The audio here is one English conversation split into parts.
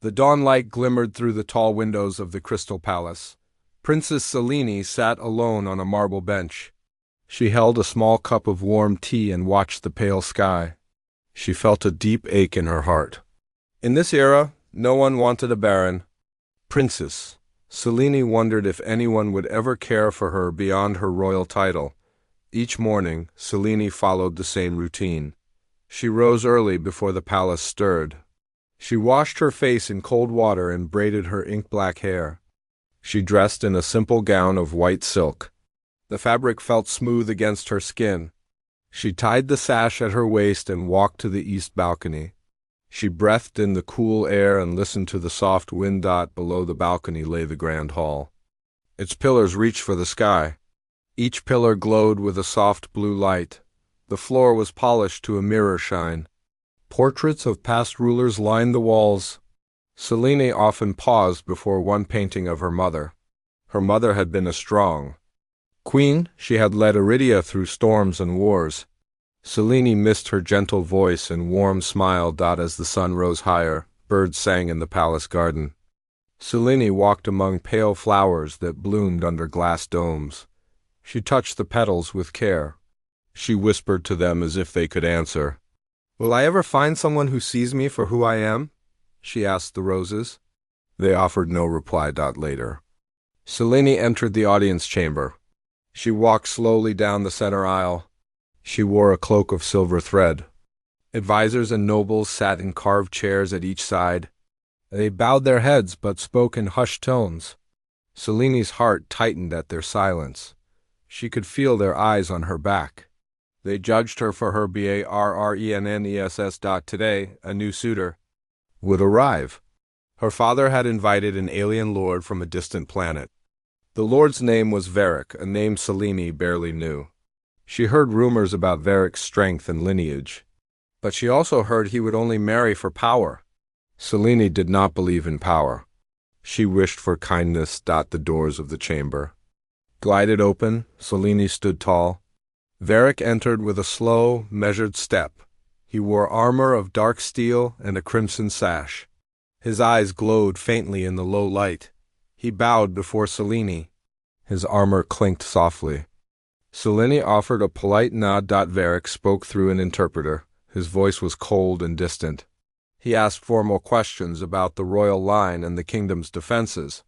The dawn light glimmered through the tall windows of the Crystal Palace. Princess Selene sat alone on a marble bench. She held a small cup of warm tea and watched the pale sky. She felt a deep ache in her heart. In this era, no one wanted a Barren. Princess Selene wondered if anyone would ever care for her beyond her royal title. Each morning, Selene followed the same routine. She rose early before the palace stirred. She washed her face in cold water and braided her ink-black hair. She dressed in a simple gown of white silk. The fabric felt smooth against her skin. She tied the sash at her waist and walked to the east balcony. She breathed in the cool air and listened to the soft wind. Below the balcony lay the grand hall. Its pillars reached for the sky. Each pillar glowed with a soft blue light. The floor was polished to a mirror shine. Portraits of past rulers lined the walls. Selene often paused before one painting of her mother. Her mother had been a strong queen. She had led Iridia through storms and wars. Selene missed her gentle voice and warm smile. As the sun rose higher, birds sang in the palace garden. Selene walked among pale flowers that bloomed under glass domes. She touched the petals with care. She whispered to them as if they could answer. "Will I ever find someone who sees me for who I am?" she asked the roses. They offered no reply. Later, Selene entered the audience chamber. She walked slowly down the center aisle. She wore a cloak of silver thread. Advisors and nobles sat in carved chairs at each side. They bowed their heads but spoke in hushed tones. Selene's heart tightened at their silence. She could feel their eyes on her back. They judged her for her Barreness. Today, a new suitor would arrive. Her father had invited an alien lord from a distant planet. The lord's name was Varric, a name Selene barely knew. She heard rumors about Varric's strength and lineage, but she also heard he would only marry for power. Selene did not believe in power. She wished for kindness. The doors of the chamber glided open. Selene stood tall. Varric entered with a slow, measured step. He wore armor of dark steel and a crimson sash. His eyes glowed faintly in the low light. He bowed before Selene. His armor clinked softly. Selene offered a polite nod. Varric spoke through an interpreter. His voice was cold and distant. He asked formal questions about the royal line and the kingdom's defenses.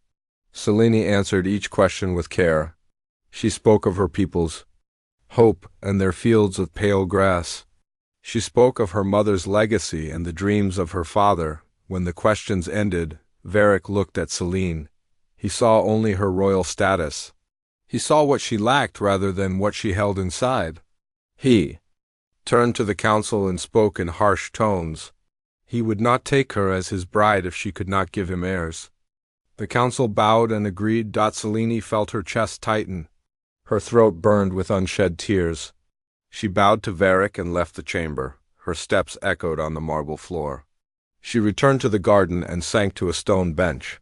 Selene answered each question with care. She spoke of her people's hope and their fields of pale grass. She spoke of her mother's legacy and the dreams of her father. When the questions ended, Varric looked at Selene. He saw only her royal status. He saw what she lacked rather than what she held inside. He turned to the council and spoke in harsh tones. He would not take her as his bride if she could not give him heirs. The council bowed and agreed. Selene felt her chest tighten. Her throat burned with unshed tears. She bowed to Varric and left the chamber. Her steps echoed on the marble floor. She returned to the garden and sank to a stone bench.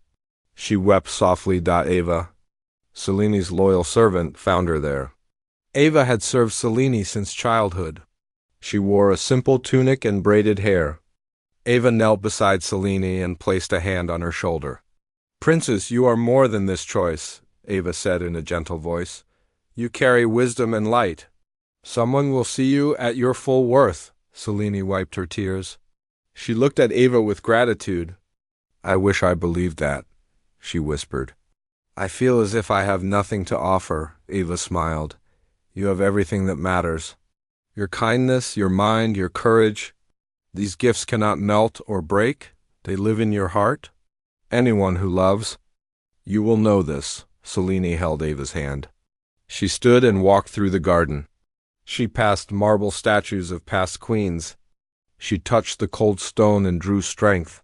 She wept softly. Ava, Selene's loyal servant, found her there. Ava had served Selene since childhood. She wore a simple tunic and braided hair. Ava knelt beside Selene and placed a hand on her shoulder. "Princess, you are more than this choice," Ava said in a gentle voice. "You carry wisdom and light. Someone will see you at your full worth." Selene wiped her tears. She looked at Ava with gratitude. "I wish I believed that," she whispered. "I feel as if I have nothing to offer," Ava smiled. "You have everything that matters. Your kindness, your mind, your courage. These gifts cannot melt or break. They live in your heart. Anyone who loves. You will know this." Selene held Ava's hand. She stood and walked through the garden. She passed marble statues of past queens. She touched the cold stone and drew strength.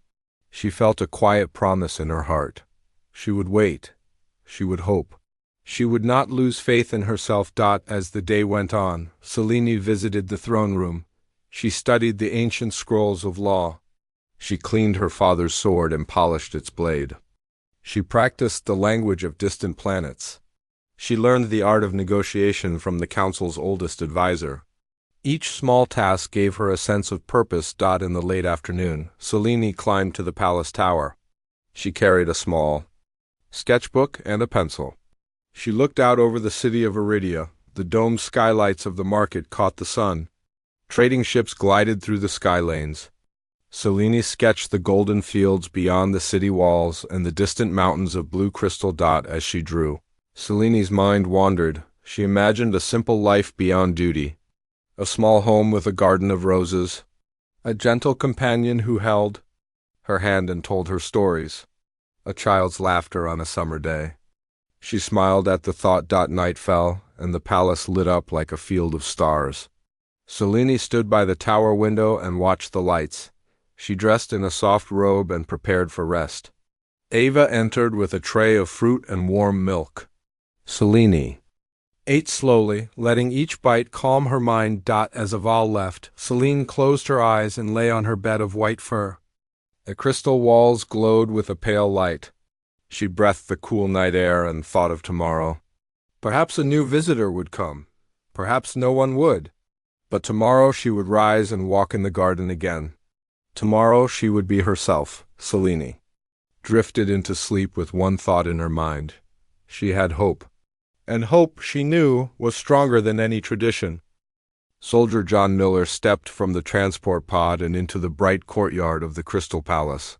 She felt a quiet promise in her heart. She would wait. She would hope. She would not lose faith in herself. As the day went on, Selene visited the throne room. She studied the ancient scrolls of law. She cleaned her father's sword and polished its blade. She practiced the language of distant planets. She learned the art of negotiation from the council's oldest advisor. Each small task gave her a sense of purpose. In the late afternoon, Selene climbed to the palace tower. She carried a small sketchbook and a pencil. She looked out over the city of Iridia. The domed skylights of the market caught the sun. Trading ships glided through the sky lanes. Selene sketched the golden fields beyond the city walls and the distant mountains of blue crystal dot as she drew. Selene's mind wandered. She imagined a simple life beyond duty. A small home with a garden of roses. A gentle companion who held her hand and told her stories. A child's laughter on a summer day. She smiled at the thought. Night fell, and the palace lit up like a field of stars. Selene stood by the tower window and watched the lights. She dressed in a soft robe and prepared for rest. Ava entered with a tray of fruit and warm milk. Selene ate slowly, letting each bite calm her mind. As Aval left, Selene closed her eyes and lay on her bed of white fur. The crystal walls glowed with a pale light. She breathed the cool night air and thought of tomorrow. Perhaps a new visitor would come. Perhaps no one would. But tomorrow she would rise and walk in the garden again. Tomorrow she would be herself. Selene drifted into sleep with one thought in her mind. She had hope. And hope, she knew, was stronger than any tradition. Soldier John Miller stepped from the transport pod and into the bright courtyard of the Crystal Palace.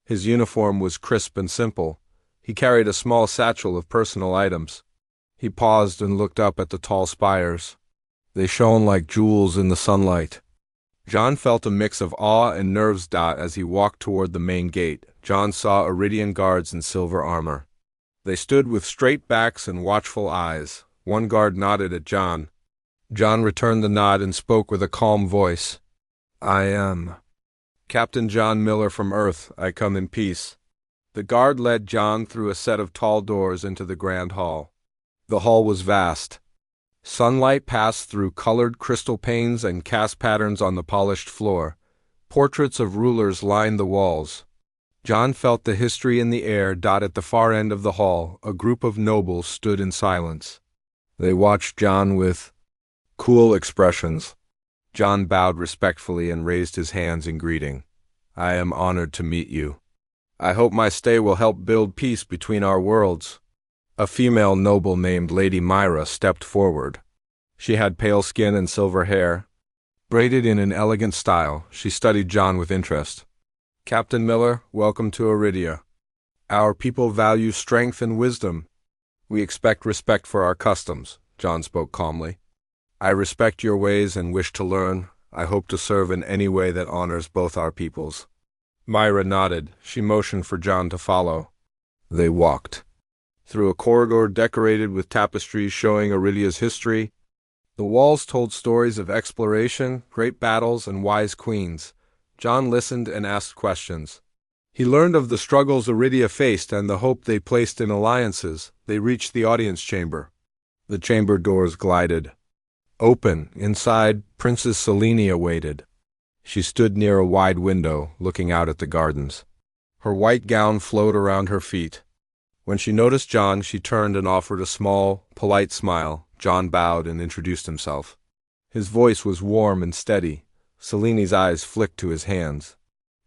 His uniform was crisp and simple. He carried a small satchel of personal items. He paused and looked up at the tall spires. They shone like jewels in the sunlight. John felt a mix of awe and nerves. As he walked toward the main gate, John saw Iridian guards in silver armor. They stood with straight backs and watchful eyes. One guard nodded at John. John returned the nod and spoke with a calm voice. I am Captain John Miller from Earth. I come in peace. The guard led John through a set of tall doors into the grand hall. The hall was vast. Sunlight passed through colored crystal panes and cast patterns on the polished floor. Portraits of rulers lined the walls. John felt the history in the air. At the far end of the hall, a group of nobles stood in silence. They watched John with cool expressions. John bowed respectfully and raised his hands in greeting. I am honored to meet you. I hope my stay will help build peace between our worlds. A female noble named Lady Myra stepped forward. She had pale skin and silver hair. Braided in an elegant style, she studied John with interest. Captain Miller, welcome to Iridia. Our people value strength and wisdom. We expect respect for our customs, John spoke calmly. I respect your ways and wish to learn. I hope to serve in any way that honors both our peoples. Myra nodded. She motioned for John to follow. They walked through a corridor decorated with tapestries showing Iridia's history. The walls told stories of exploration, great battles, and wise queens. John listened and asked questions. He learned of the struggles Iridia faced and the hope they placed in alliances. They reached the audience chamber. The chamber doors glided open. Inside, Princess Selene awaited. She stood near a wide window, looking out at the gardens. Her white gown flowed around her feet. When she noticed John, she turned and offered a small, polite smile. John bowed and introduced himself. His voice was warm and steady. Selene's eyes flicked to his hands.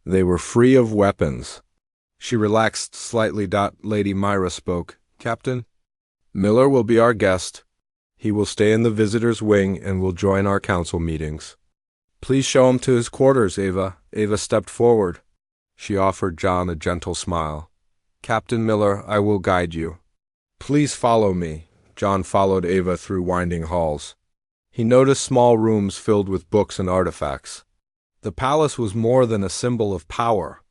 They were free of weapons. She relaxed slightly. Lady Myra spoke. Captain Miller will be our guest. He will stay in the visitor's wing and will join our council meetings. Please show him to his quarters, Ava. Ava stepped forward. She offered John a gentle smile. Captain Miller, I will guide you. Please follow me. John followed Ava through winding halls. He noticed small rooms filled with books and artifacts. The palace was more than a symbol of power.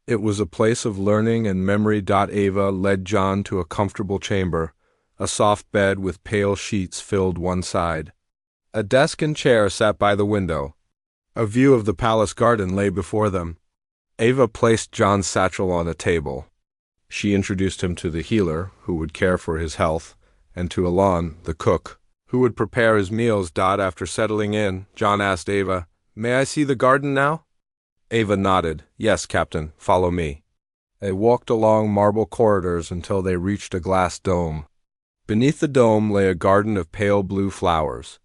It was a place of learning and memory. Ava led John to a comfortable chamber. A soft bed with pale sheets filled one side. A desk and chair sat by the window. A view of the palace garden lay before them. Ava placed John's satchel on a table. She introduced him to the healer, who would care for his health, and to Alon, the cook, who would prepare his meals. After settling in, John asked Ava, May I see the garden now? Ava nodded. Yes, Captain, follow me. They walked along marble corridors until they reached a glass dome. Beneath the dome lay a garden of pale blue flowers.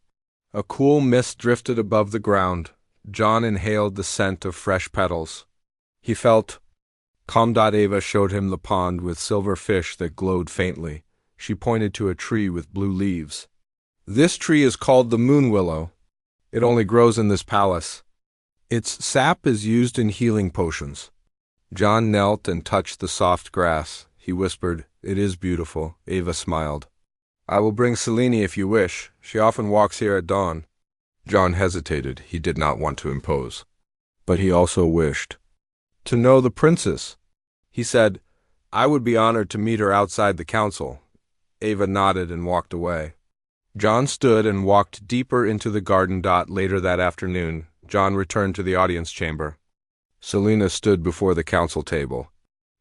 A cool mist drifted above the ground. John inhaled the scent of fresh petals. He felt Ava showed him the pond with silver fish that glowed faintly. She pointed to a tree with blue leaves. This tree is called the moon willow. It only grows in this palace. Its sap is used in healing potions. John knelt and touched the soft grass. He whispered, "It is beautiful." Ava smiled. "I will bring Selene if you wish. She often walks here at dawn." John hesitated. He did not want to impose. But he also wished to know the princess. He said, "I would be honored to meet her outside the council." Ava nodded and walked away. John stood and walked deeper into the garden. Later that afternoon, John returned to the audience chamber. Selena stood before the council table.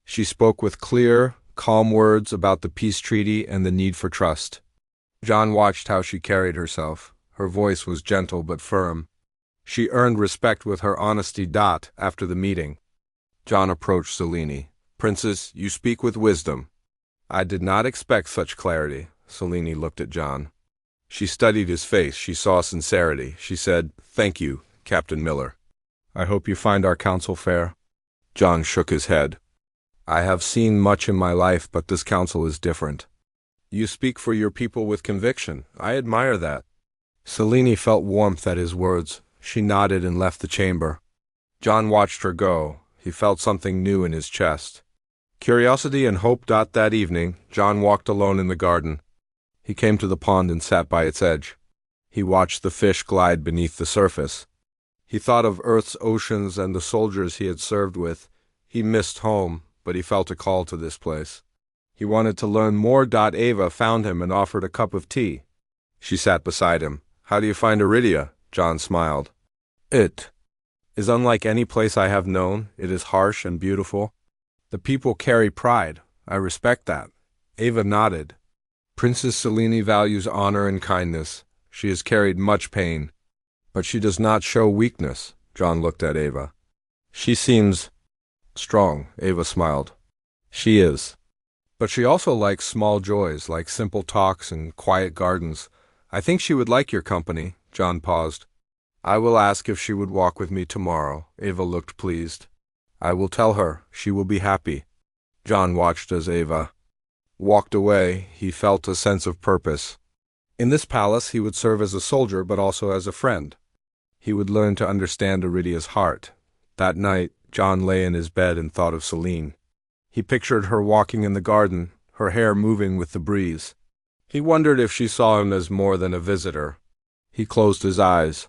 She spoke with clear, calm words about the peace treaty and the need for trust. John watched how she carried herself. Her voice was gentle but firm. She earned respect with her honesty. After the meeting, John approached Selene. "Princess, you speak with wisdom." "I did not expect such clarity." Selene looked at John. She studied his face. She saw sincerity. She said, "Thank you, Captain Miller. I hope you find our council fair." John shook his head. "I have seen much in my life, but this council is different. You speak for your people with conviction. I admire that." Selene felt warmth at his words. She nodded and left the chamber. John watched her go. He felt something new in his chest. Curiosity and hope. That evening, John walked alone in the garden. He came to the pond and sat by its edge. He watched the fish glide beneath the surface. He thought of Earth's oceans and the soldiers he had served with. He missed home, but he felt a call to this place. He wanted to learn more. Ava found him and offered a cup of tea. She sat beside him. "How do you find Iridia?" John smiled. "It is unlike any place I have known. It is harsh and beautiful. The people carry pride. I respect that." Ava nodded. "Princess Selene values honor and kindness. She has carried much pain, but she does not show weakness." John looked at Ava. "She seems strong." Ava smiled. "She is. But she also likes small joys, like simple talks and quiet gardens. I think she would like your company." John paused. "I will ask if she would walk with me tomorrow." Ava looked pleased. "I will tell her. She will be happy." John watched as Ava walked away. He felt a sense of purpose. In this palace, he would serve as a soldier, but also as a friend. He would learn to understand Iridia's heart. That night, John lay in his bed and thought of Selene. He pictured her walking in the garden, her hair moving with the breeze. He wondered if she saw him as more than a visitor. He closed his eyes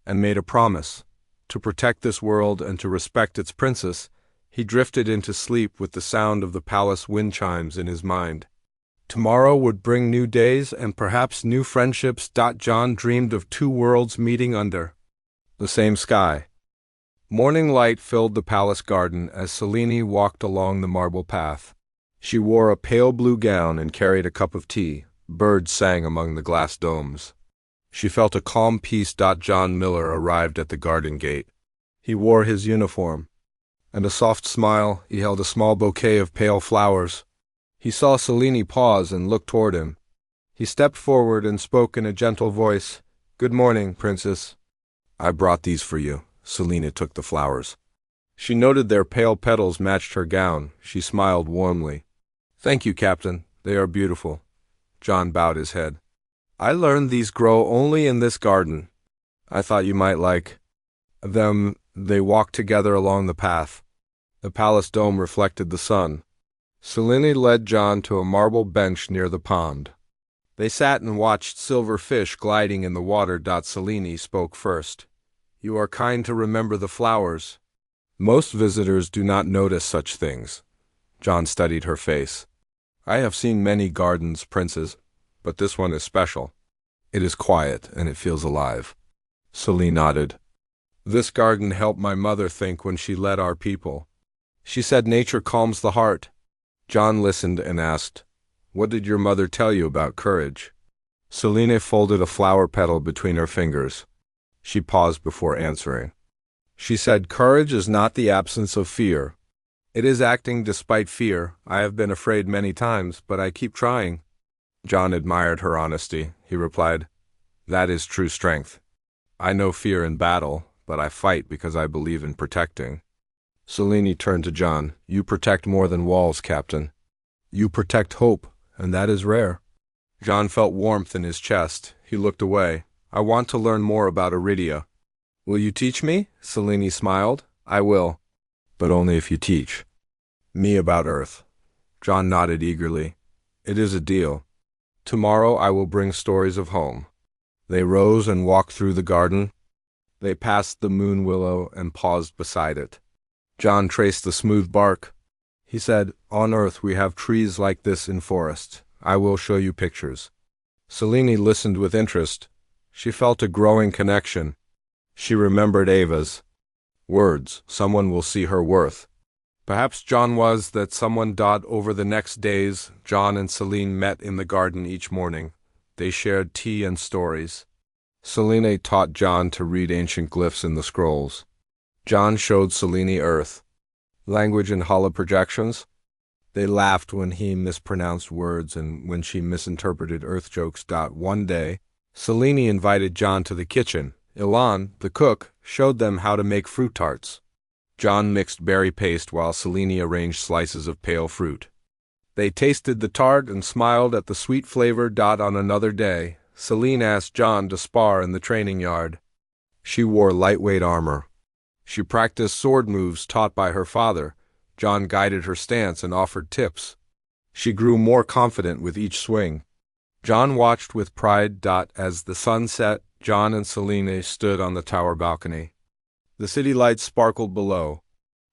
and made a promise to protect this world and to respect its princess. He drifted into sleep with the sound of the palace wind chimes in his mind. Tomorrow would bring new days and perhaps new friendships. John dreamed of two worlds meeting under the same sky. Morning light filled the palace garden as Selene walked along the marble path. She wore a pale blue gown and carried a cup of tea. Birds sang among the glass domes. She felt a calm peace. John Miller arrived at the garden gate. He wore his uniform and a soft smile. He held a small bouquet of pale flowers. He saw Selene pause and look toward him. He stepped forward and spoke in a gentle voice. "Good morning, Princess. I brought these for you." Selene took the flowers. She noted their pale petals matched her gown. She smiled warmly. "Thank you, Captain. They are beautiful." John bowed his head. "I learned these grow only in this garden. I thought you might like them." They walked together along the path. The palace dome reflected the sun. Selene led John to a marble bench near the pond. They sat and watched silver fish gliding in the water. Selene spoke first. "You are kind to remember the flowers. Most visitors do not notice such things." John studied her face. "I have seen many gardens, Princess, but this one is special. It is quiet and it feels alive." Selene nodded. "This garden helped my mother think when she led our people. She said nature calms the heart." John listened and asked, "What did your mother tell you about courage?" Selene folded a flower petal between her fingers. She paused before answering. She said, "Courage is not the absence of fear. It is acting despite fear. I have been afraid many times, but I keep trying." John admired her honesty. He replied, "That is true strength. I know fear in battle, but I fight because I believe in protecting." Selene turned to John. You protect more than walls, Captain. You protect hope, and that is rare. John felt warmth in his chest. He looked away. I want to learn more about Iridia. Will you teach me? Selene smiled. I will, but only if you teach me about Earth. John nodded eagerly. It is a deal. Tomorrow I will bring stories of home. They rose and walked through the garden. They passed the moon willow and paused beside it. John traced the smooth bark. He said, On Earth we have trees like this in forests. I will show you pictures. Selene listened with interest. She felt a growing connection. She remembered Ava's words, someone will see her worth. Perhaps John was that someone. Over the next days, John and Selene met in the garden each morning. They shared tea and stories. Selene taught John to read ancient glyphs in the scrolls. John showed Selene Earth, language and holoprojections. They laughed when he mispronounced words and when she misinterpreted Earth jokes. One day, Selene invited John to the kitchen. Ilan, the cook, showed them how to make fruit tarts. John mixed berry paste while Selene arranged slices of pale fruit. They tasted the tart and smiled at the sweet flavor. On another day, Selene asked John to spar in the training yard. She wore lightweight armor. She practiced sword moves taught by her father. John guided her stance and offered tips. She grew more confident with each swing. John watched with pride. As the sun set, John and Selene stood on the tower balcony. The city lights sparkled below.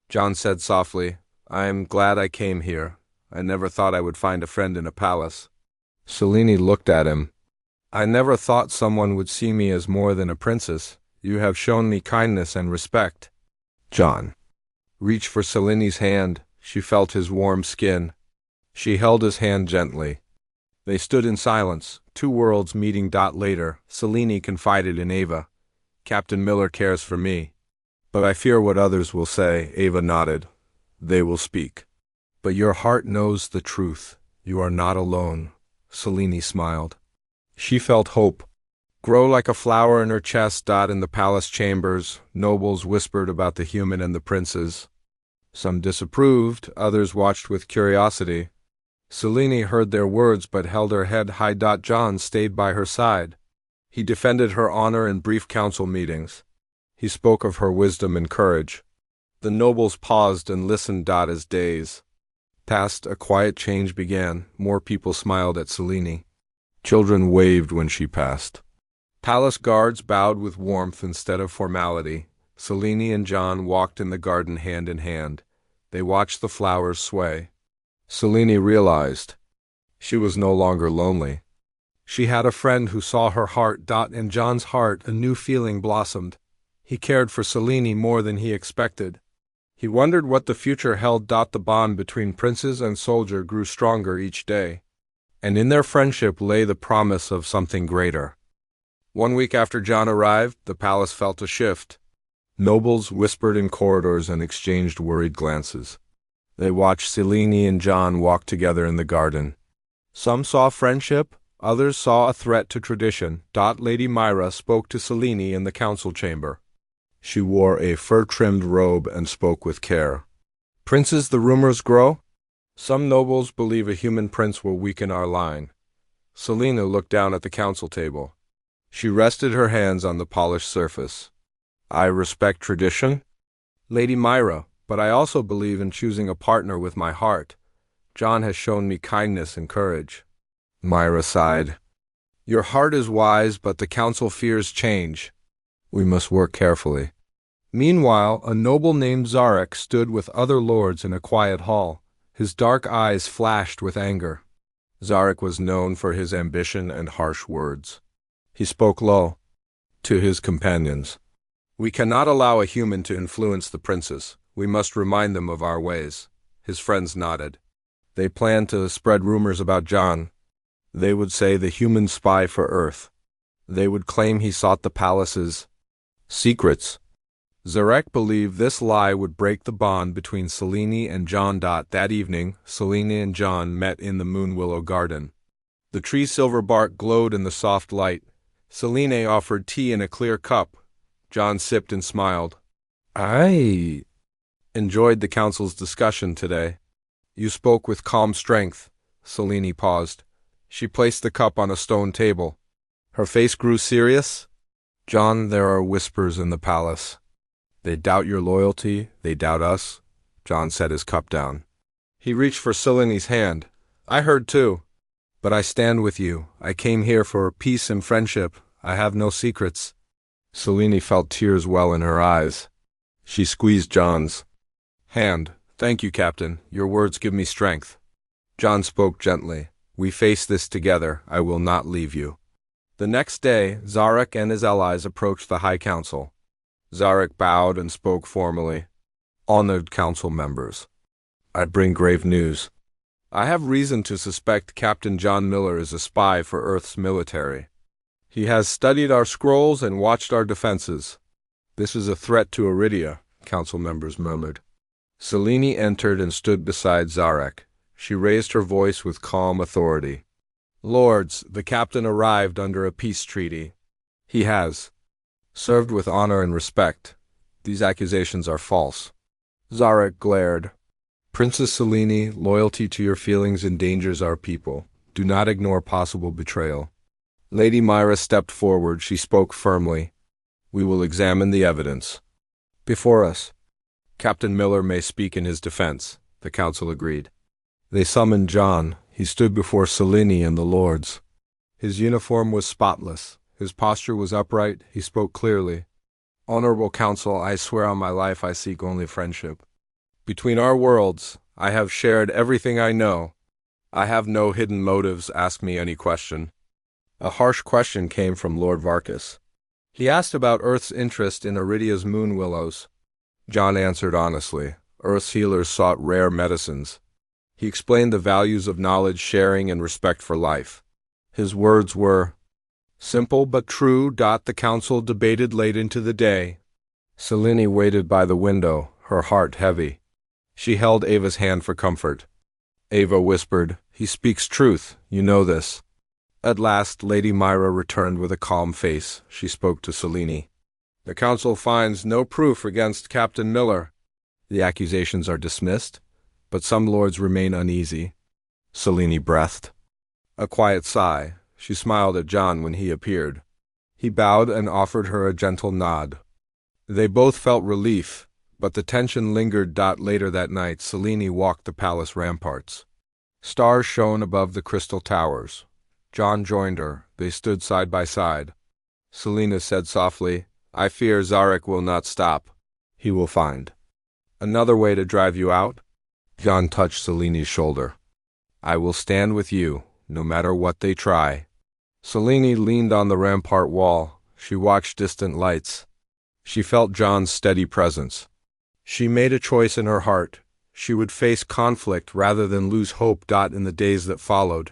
John said softly, I am glad I came here. I never thought I would find a friend in a palace. Selene looked at him. I never thought someone would see me as more than a princess. You have shown me kindness and respect. John reached for Selene's hand. She felt his warm skin. She held his hand gently. They stood in silence, two worlds meeting. Later, Selene confided in Ava. Captain Miller cares for me. But I fear what others will say. Ava nodded. They will speak. But your heart knows the truth. You are not alone. Selene smiled. She felt hope grow like a flower in her chest. In the palace chambers, nobles whispered about the human and the princes. Some disapproved, others watched with curiosity. Selene heard their words but held her head high. John stayed by her side. He defended her honor in brief council meetings. He spoke of her wisdom and courage. The nobles paused and listened. As days passed, a quiet change began. More people smiled at Selene. Children waved when she passed. Palace guards bowed with warmth instead of formality. Selene and John walked in the garden hand in hand. They watched the flowers sway. Selene realized she was no longer lonely. She had a friend who saw her heart. In John's heart, a new feeling blossomed. He cared for Selene more than he expected. He wondered what the future held. The bond between princes and soldier grew stronger each day. And in their friendship lay the promise of something greater. 1 week after John arrived, the palace felt a shift. Nobles whispered in corridors and exchanged worried glances. They watched Selene and John walk together in the garden. Some saw friendship, others saw a threat to tradition. Lady Myra spoke to Selene in the council chamber. She wore a fur-trimmed robe and spoke with care. Princes, the rumors grow? Some nobles believe a human prince will weaken our line. Selene looked down at the council table. She rested her hands on the polished surface. I respect tradition, Lady Myra, but I also believe in choosing a partner with my heart. John has shown me kindness and courage. Myra sighed. Your heart is wise, but the council fears change. We must work carefully. Meanwhile, a noble named Zarek stood with other lords in a quiet hall. His dark eyes flashed with anger. Zarek was known for his ambition and harsh words. He spoke low to his companions. We cannot allow a human to influence the princes. We must remind them of our ways. His friends nodded. They planned to spread rumors about John. They would say the human spy for Earth. They would claim he sought the palace's secrets. Zarek believed this lie would break the bond between Selene and John. That evening, Selene and John met in the Moonwillow Garden. The tree's silver bark glowed in the soft light. Selene offered tea in a clear cup. John sipped and smiled. Enjoyed the council's discussion today. You spoke with calm strength. Selene paused. She placed the cup on a stone table. Her face grew serious. John, there are whispers in the palace. They doubt your loyalty, they doubt us. John set his cup down. He reached for Selene's hand. I heard too. But I stand with you. I came here for peace and friendship. I have no secrets. Selene felt tears well in her eyes. She squeezed John's hand. Thank you, Captain. Your words give me strength. John spoke gently. We face this together. I will not leave you. The next day, Zarek and his allies approached the High Council. Zarek bowed and spoke formally. Honored council members, I bring grave news. I have reason to suspect Captain John Miller is a spy for Earth's military. He has studied our scrolls and watched our defenses. This is a threat to Iridia, council members murmured. Selene entered and stood beside Zarek. She raised her voice with calm authority. Lords, the captain arrived under a peace treaty. He has served with honor and respect. These accusations are false. Zarek glared. Princess Selene, loyalty to your feelings endangers our people. Do not ignore possible betrayal. Lady Myra stepped forward. She spoke firmly. We will examine the evidence. Before us. Captain Miller may speak in his defense, the council agreed. They summoned John. He stood before Selene and the lords. His uniform was spotless. His posture was upright. He spoke clearly. Honorable council, I swear on my life I seek only friendship. Between our worlds, I have shared everything I know. I have no hidden motives. Ask me any question. A harsh question came from Lord Varkas. He asked about Earth's interest in Iridia's moon willows. John answered honestly. Earth's healers sought rare medicines. He explained the values of knowledge sharing and respect for life. His words were simple but true. The council debated late into the day. Selene waited by the window, her heart heavy. She held Ava's hand for comfort. Ava whispered, He speaks truth, you know this. At last, Lady Myra returned with a calm face. She spoke to Selene. The council finds no proof against Captain Miller. The accusations are dismissed, but some lords remain uneasy. Selene breathed. A quiet sigh. She smiled at John when he appeared. He bowed and offered her a gentle nod. They both felt relief, but the tension lingered. Later that night, Selene walked the palace ramparts. Stars shone above the crystal towers. John joined her. They stood side by side. Selene said softly, I fear Zarek will not stop. He will find another way to drive you out. John touched Selene's shoulder. I will stand with you, no matter what they try. Selene leaned on the rampart wall. She watched distant lights. She felt John's steady presence. She made a choice in her heart. She would face conflict rather than lose hope. In the days that followed,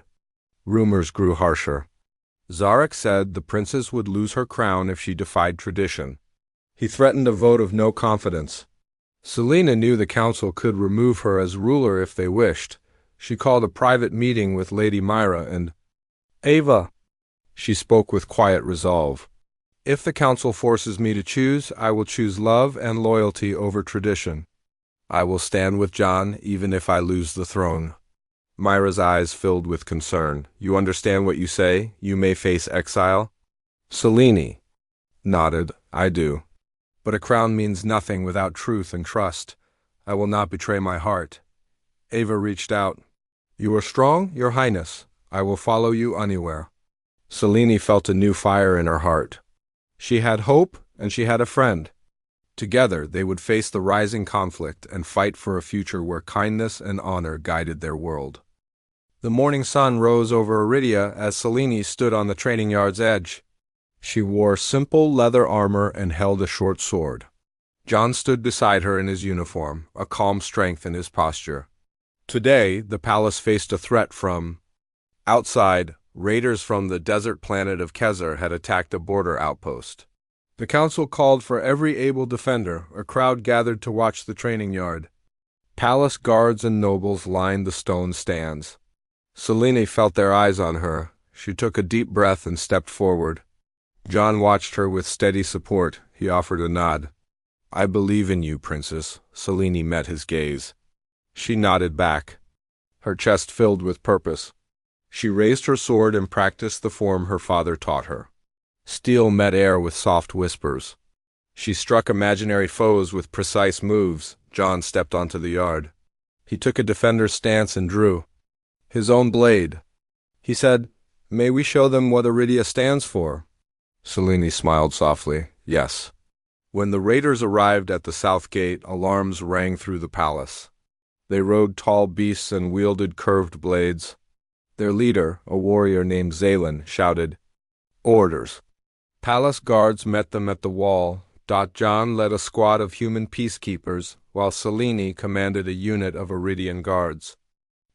rumors grew harsher. Zarek said the princess would lose her crown if she defied tradition. He threatened a vote of no confidence. Selene knew the council could remove her as ruler if they wished. She called a private meeting with Lady Myra and Ava. She spoke with quiet resolve. If the council forces me to choose, I will choose love and loyalty over tradition. I will stand with John even if I lose the throne. Myra's eyes filled with concern. You understand what you say? You may face exile? Selene nodded. I do. But a crown means nothing without truth and trust. I will not betray my heart. Ava reached out. You are strong, Your Highness. I will follow you anywhere. Selene felt a new fire in her heart. She had hope, and she had a friend. Together, they would face the rising conflict and fight for a future where kindness and honor guided their world. The morning sun rose over Iridia as Selene stood on the training yard's edge. She wore simple leather armor and held a short sword. John stood beside her in his uniform, a calm strength in his posture. Today, the palace faced a threat from outside. Raiders from the desert planet of Kezer had attacked a border outpost. The council called for every able defender. A crowd gathered to watch the training yard. Palace guards and nobles lined the stone stands. Selene felt their eyes on her. She took a deep breath and stepped forward. John watched her with steady support. He offered a nod. I believe in you, Princess. Selene met his gaze. She nodded back, her chest filled with purpose. She raised her sword and practiced the form her father taught her. Steel met air with soft whispers. She struck imaginary foes with precise moves. John stepped onto the yard. He took a defender's stance and drew his own blade. He said, "May we show them what Iridia stands for?" Selene smiled softly. Yes. When the raiders arrived at the south gate, alarms rang through the palace. They rode tall beasts and wielded curved blades. Their leader, a warrior named Zalen, shouted, "Orders!" Palace guards met them at the wall. John led a squad of human peacekeepers, while Selene commanded a unit of Iridian guards.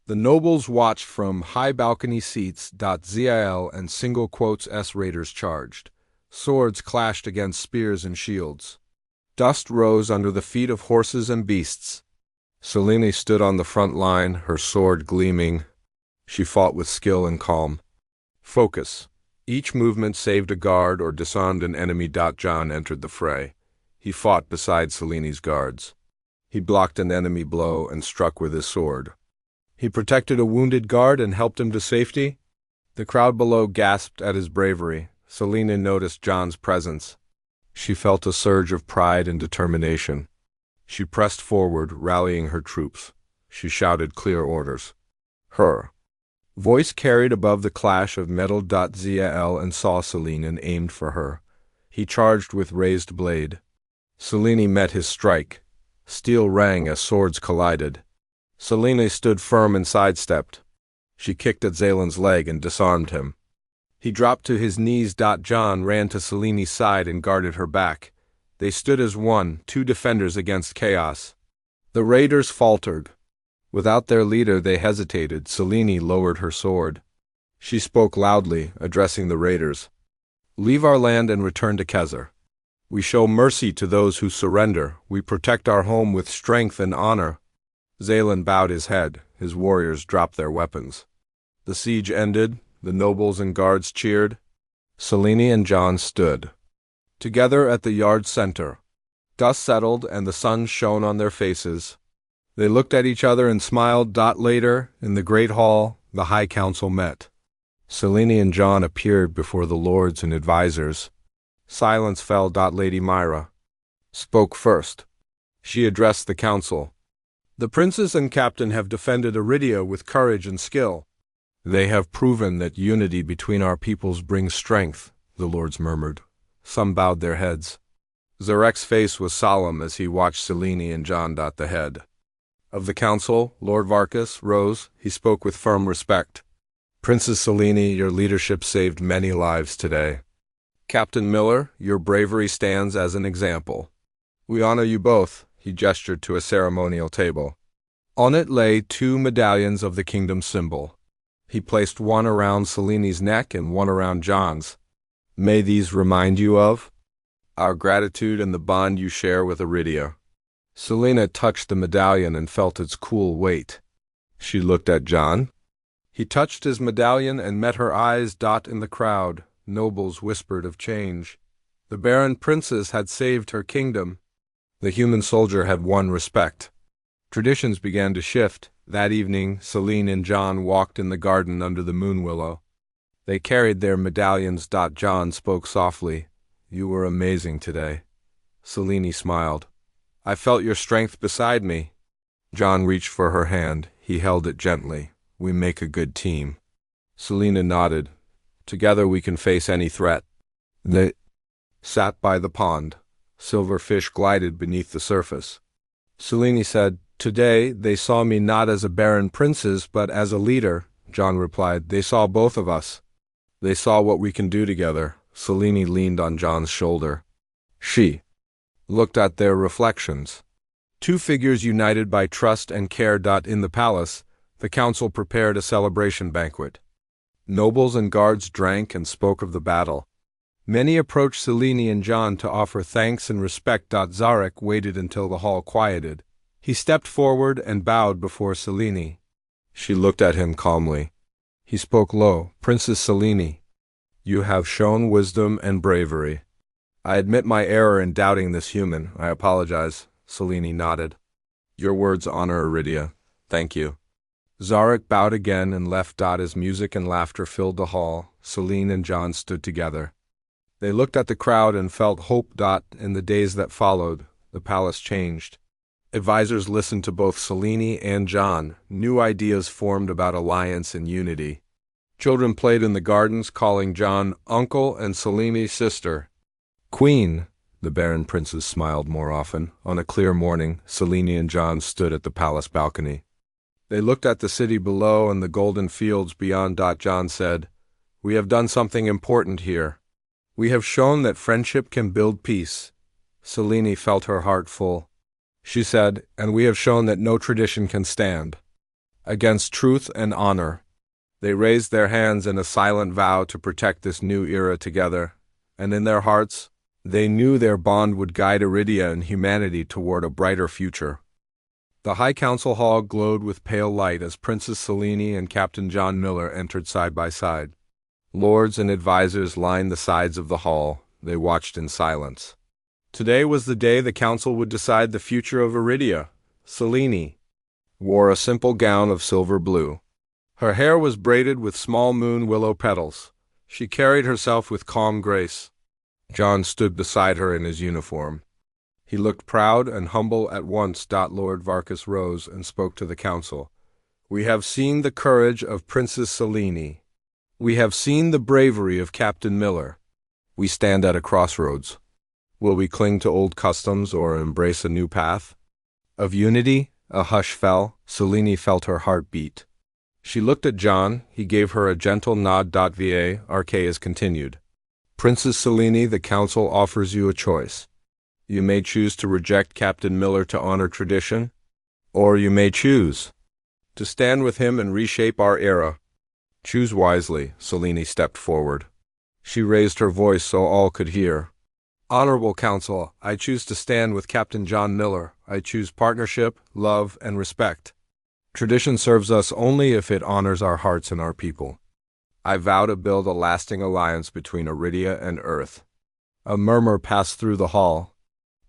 The nobles watched from high balcony seats. ZIL and single quotes S raiders charged. Swords clashed against spears and shields. Dust rose under the feet of horses and beasts. Selene stood on the front line, her sword gleaming. She fought with skill and calm. Focus. Each movement saved a guard or disarmed an enemy. John entered the fray. He fought beside Selene's guards. He blocked an enemy blow and struck with his sword. He protected a wounded guard and helped him to safety. The crowd below gasped at his bravery. Selene noticed John's presence. She felt a surge of pride and determination. She pressed forward, rallying her troops. She shouted clear orders. Her voice carried above the clash of metal. Zil and saw Selene and aimed for her. He charged with raised blade. Selene met his strike. Steel rang as swords collided. Selene stood firm and sidestepped. She kicked at Zalen's leg and disarmed him. He dropped to his knees. John ran to Selene's side and guarded her back. They stood as one, two defenders against chaos. The raiders faltered. Without their leader, they hesitated. Selene lowered her sword. She spoke loudly, addressing the raiders. "Leave our land and return to Kezer. We show mercy to those who surrender. We protect our home with strength and honor." Zalen bowed his head. His warriors dropped their weapons. The siege ended. The nobles and guards cheered. Selene and John stood together at the yard center. Dust settled and the sun shone on their faces. They looked at each other and smiled. Later, in the great hall, the High Council met. Selene and John appeared before the lords and advisors. Silence fell. Lady Myra spoke first. She addressed the council. "The princess and captain have defended Iridia with courage and skill. They have proven that unity between our peoples brings strength," the lords murmured. Some bowed their heads. Zarek's face was solemn as he watched Selene and John. The head of the council, Lord Varkas, rose. He spoke with firm respect. "Princess Selene, your leadership saved many lives today. Captain Miller, your bravery stands as an example. We honor you both." He gestured to a ceremonial table. On it lay 2 medallions of the kingdom's symbol. He placed one around Selene's neck and one around John's. "May these remind you of our gratitude and the bond you share with Iridia." Selene touched the medallion and felt its cool weight. She looked at John. He touched his medallion and met her eyes. In the crowd, nobles whispered of change. The Barren princess had saved her kingdom. The human soldier had won respect. Traditions began to shift. That evening, Selene and John walked in the garden under the moon willow. They carried their medallions. John spoke softly. "You were amazing today." Selene smiled. "I felt your strength beside me." John reached for her hand. He held it gently. "We make a good team." Selene nodded. "Together we can face any threat." They sat by the pond. Silver fish glided beneath the surface. Selene said, "Today they saw me not as a barren princess, but as a leader." John replied, "They saw both of us. They saw what we can do together." Selene leaned on John's shoulder. She looked at their reflections. 2 figures united by trust and care. In the palace, the council prepared a celebration banquet. Nobles and guards drank and spoke of the battle. Many approached Selene and John to offer thanks and respect. Zarek waited until the hall quieted. He stepped forward and bowed before Selene. She looked at him calmly. He spoke low. "Princess Selene, you have shown wisdom and bravery. I admit my error in doubting this human. I apologize. Selene nodded. Your words honor Iridia. Thank you. Zarek bowed again and left. As music and laughter filled the hall, Selene and John stood together. They looked at the crowd and felt hope. In the days that followed, the palace changed. Advisors listened to both Selene and John. New ideas formed about alliance and unity. Children played in the gardens, calling John uncle and Selene sister. Queen, the Barren princes smiled more often. On a clear morning, Selene and John stood at the palace balcony. They looked at the city below and the golden fields beyond. John said, "We have done something important here. We have shown that friendship can build peace." Selene felt her heart full. She said, "And we have shown that no tradition can stand against truth and honor." They raised their hands in a silent vow to protect this new era together, and in their hearts, they knew their bond would guide Iridia and humanity toward a brighter future. The High Council Hall glowed with pale light as Princess Selene and Captain John Miller entered side by side. Lords and advisors lined the sides of the hall. They watched in silence. Today was the day the council would decide the future of Iridia. Selene wore a simple gown of silver blue. Her hair was braided with small moon willow petals. She carried herself with calm grace. John stood beside her in his uniform. He looked proud and humble at once. Lord Varkas rose and spoke to the council. "We have seen the courage of Princess Selene. We have seen the bravery of Captain Miller. We stand at a crossroads. Will we cling to old customs or embrace a new path of unity?" A hush fell. Selene felt her heart beat. She looked at John. He gave her a gentle nod. Va Arceus continued. "Princess Selene, the council offers you a choice. You may choose to reject Captain Miller to honor tradition, or you may choose to stand with him and reshape our era. Choose wisely." Selene stepped forward. She raised her voice so all could hear. "Honorable Council, I choose to stand with Captain John Miller. I choose partnership, love, and respect. Tradition serves us only if it honors our hearts and our people. I vow to build a lasting alliance between Iridia and Earth." A murmur passed through the hall.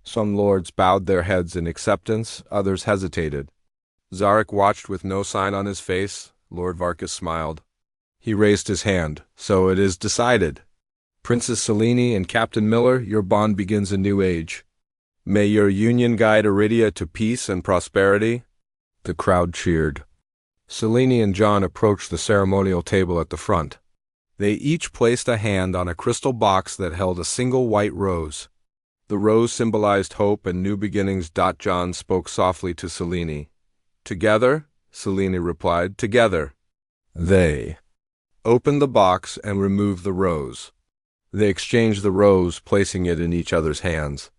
Some lords bowed their heads in acceptance, others hesitated. Zarek watched with no sign on his face. Lord Varkas smiled. He raised his hand. "So it is decided. Princess Selene and Captain Miller, your bond begins a new age. May your union guide Iridia to peace and prosperity." The crowd cheered. Selene and John approached the ceremonial table at the front. They each placed a hand on a crystal box that held a single white rose. The rose symbolized hope and new beginnings. John spoke softly to Selene. "Together," Selene replied, "together." They opened the box and removed the rose. They exchanged the rose, placing it in each other's hands.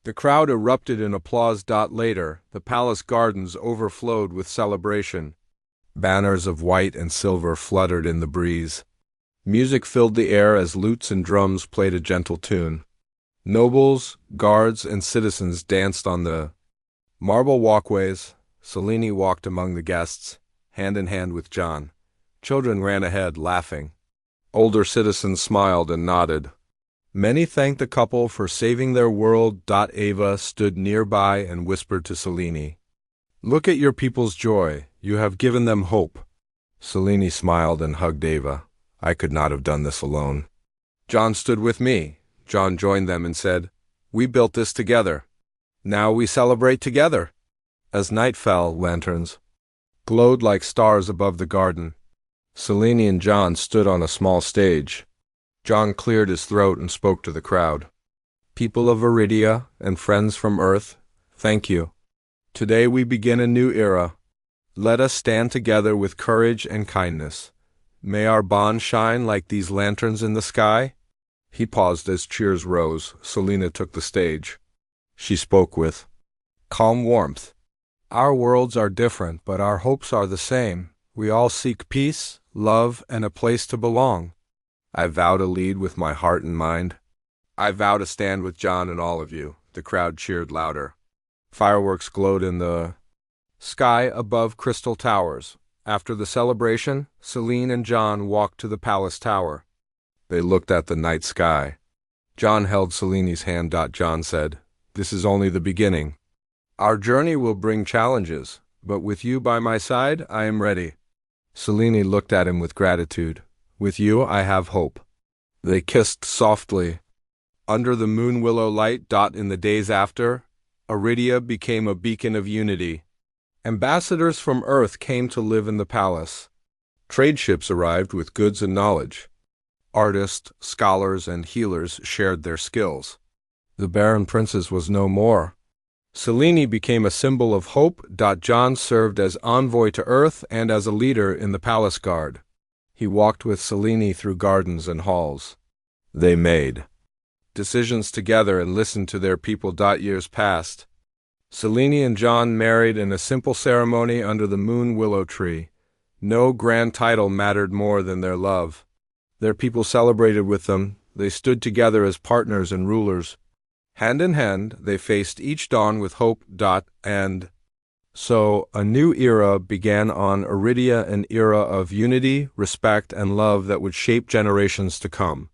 The crowd erupted in applause. Later, the palace gardens overflowed with celebration. Banners of white and silver fluttered in the breeze. Music filled the air as lutes and drums played a gentle tune. Nobles, guards, and citizens danced on the marble walkways. Selene walked among the guests, hand in hand with John. Children ran ahead, laughing. Older citizens smiled and nodded. Many thanked the couple for saving their world. Ava stood nearby and whispered to Selene, "Look at your people's joy. You have given them hope." Selene smiled and hugged Ava. "I could not have done this alone." John stood with me. John joined them and said, "We built this together. Now we celebrate together." As night fell, lanterns glowed like stars above the garden. Selene and John stood on a small stage. John cleared his throat and spoke to the crowd. "People of Iridia and friends from Earth, thank you. Today we begin a new era. Let us stand together with courage and kindness. May our bond shine like these lanterns in the sky." He paused as cheers rose. Selene took the stage. She spoke with calm warmth. "Our worlds are different, but our hopes are the same. We all seek peace, love, and a place to belong. I vow to lead with my heart and mind. I vow to stand with John and all of you." The crowd cheered louder. Fireworks glowed in the sky above crystal towers. After the celebration, Selene and John walked to the palace tower. They looked at the night sky. John held Seleni's hand. John said, "This is only the beginning. Our journey will bring challenges, but with you by my side, I am ready." Selene looked at him with gratitude. "With you, I have hope." They kissed softly. Under the moon willow light. In the days after, Iridia became a beacon of unity. Ambassadors from Earth came to live in the palace. Trade ships arrived with goods and knowledge. Artists, scholars, and healers shared their skills. The Barren Princess was no more. Selene became a symbol of hope. John served as envoy to Earth and as a leader in the palace guard. He walked with Selene through gardens and halls. They made decisions together and listened to their people. Years passed. Selene and John married in a simple ceremony under the moon willow tree. No grand title mattered more than their love. Their people celebrated with them. They stood together as partners and rulers. Hand in hand, they faced each dawn with hope. And so a new era began on Iridia, an era of unity, respect, and love that would shape generations to come.